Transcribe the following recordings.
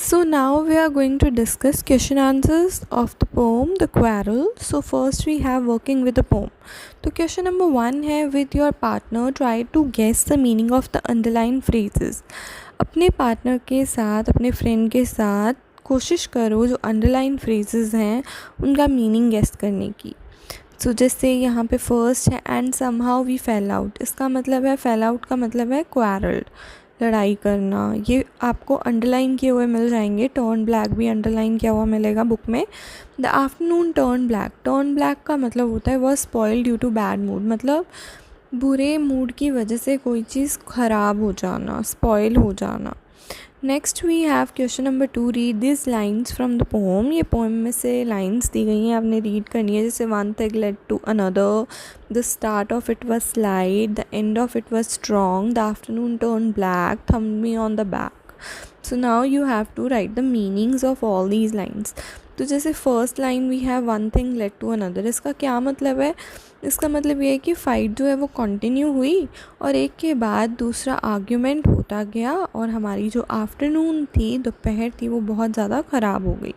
So now we are going to discuss question answers of the poem The Quarrel. So first we have working with the poem. तो question number 1 है with your partner try to guess the meaning of the underlined phrases. अपने partner के साथ अपने friend के साथ कोशिश करो जो अंडरलाइन फ्रेजेस हैं उनका मीनिंग गेस करने की. सो जैसे यहाँ पे फर्स्ट है and somehow we fell out. इसका मतलब है फेल आउट का मतलब है क्वारल्ड, लड़ाई करना. ये आपको अंडरलाइन किए हुए मिल जाएंगे. टर्न ब्लैक भी अंडरलाइन किया हुआ मिलेगा बुक में. The afternoon turn black. Turn black का मतलब होता है वह spoil due to bad mood, मतलब बुरे मूड की वजह से कोई चीज़ ख़राब हो जाना, स्पॉइल हो जाना. Next we have question number 2. Read this lines from the poem. ये पोएम में से लाइन्स दी गई हैं, आपने रीड करनी है. जैसे one thing led to another, the start of it was slight, the end of it was strong, the afternoon turn black, thumb me on the back. So now you have to write the meanings of all these lines. तो जैसे first line we have one thing led to another. इसका क्या मतलब है? इसका मतलब ये है कि फ़ाइट जो है वो कंटिन्यू हुई और एक के बाद दूसरा आर्ग्यूमेंट होता गया और हमारी जो आफ्टरनून थी, दोपहर थी, वो बहुत ज़्यादा ख़राब हो गई,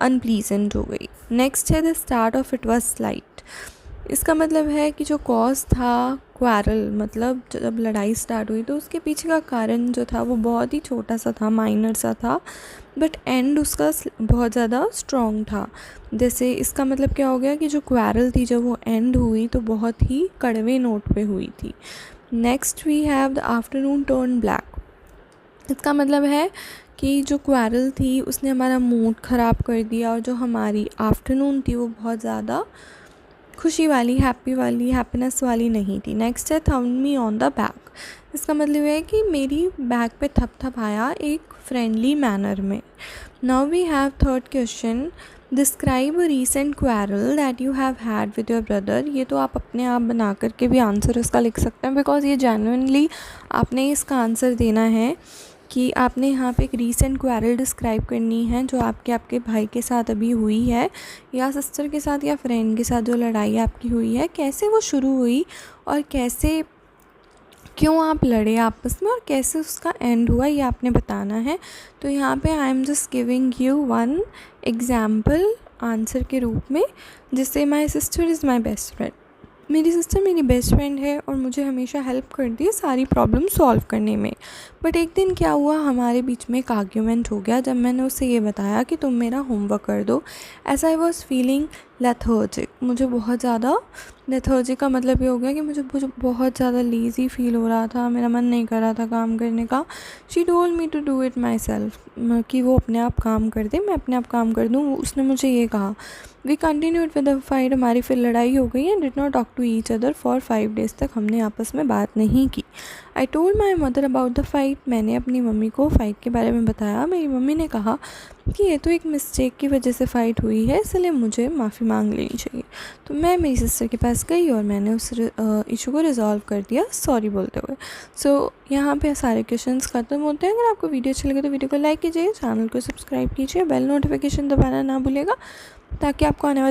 अनप्लीजेंट हो गई. नेक्स्ट है the start of it was slight. इसका मतलब है कि जो कॉज था क्वारल, मतलब जब लड़ाई स्टार्ट हुई तो उसके पीछे का कारण जो था वो बहुत ही छोटा सा था, माइनर सा था, बट एंड उसका बहुत ज़्यादा स्ट्रॉन्ग था. जैसे इसका मतलब क्या हो गया कि जो क्वारल थी जब वो एंड हुई तो बहुत ही कड़वे नोट पे हुई थी. Next we have the afternoon turn black. इसका मतलब है कि जो क्वारल थी उसने हमारा मूड ख़राब कर दिया और जो हमारी आफ्टरनून थी वो बहुत ज़्यादा खुशी वाली, हैप्पी वाली, हैप्पीनेस वाली नहीं थी. नेक्स्ट है thumb me on the back. इसका मतलब है कि मेरी बैक पे थप आया एक फ्रेंडली मैनर में. Now we have third question. Describe a recent quarrel that you have had with your brother. ये तो आप अपने आप बना करके भी आंसर इसका लिख सकते हैं, बिकॉज ये जेन्युइनली आपने इसका आंसर देना है कि आपने यहाँ पे एक रीसेंट क्वारल डिस्क्राइब करनी है जो आपके भाई के साथ अभी हुई है, या सिस्टर के साथ, या फ्रेंड के साथ जो लड़ाई आपकी हुई है, कैसे वो शुरू हुई और कैसे, क्यों आप लड़े आपस में और कैसे उसका एंड हुआ, ये आपने बताना है. तो यहाँ पे I am just giving you one example answer के रूप में. जिससे my sister is my best friend. मेरी सिस्टर मेरी बेस्ट फ्रेंड है और मुझे हमेशा हेल्प करती है सारी प्रॉब्लम सॉल्व करने में. बट एक दिन क्या हुआ, हमारे बीच में एक आर्ग्यूमेंट हो गया जब मैंने उसे ये बताया कि तुम मेरा होमवर्क कर दो. As I was feeling lethargic. मुझे बहुत ज़्यादा, लेथर्जिक का मतलब ये हो गया कि मुझे बहुत ज़्यादा लेज़ी फील हो रहा था, मेरा मन नहीं कर रहा था काम करने का. She told me to do it myself, कि वो अपने आप काम कर दे, मैं अपने आप काम कर दूँ. उसने मुझे ये कहा. We continued with the fight. हमारी फिर लड़ाई हो गई and did not talk to each other for 5 days तक हमने आपस में बात नहीं की. I told my mother about the fight. मैंने अपनी मम्मी को फ़ाइट के बारे में बताया. मेरी मम्मी ने कहा कि ये तो एक मिस्टेक की वजह से फ़ाइट हुई है, इसलिए मुझे माफ़ी मांग लेनी चाहिए. तो मैं मेरी सिस्टर के पास गई और मैंने उस इशू को रिजॉल्व कर दिया सॉरी बोलते हुए. सो यहाँ पे सारे क्वेश्चंस ख़त्म होते हैं. अगर आपको वीडियो अच्छी लगे तो वीडियो को लाइक कीजिए, चैनल को सब्सक्राइब कीजिए, बेल नोटिफिकेशन दबाना ना भूलिएगा ताकि आपको आने वाले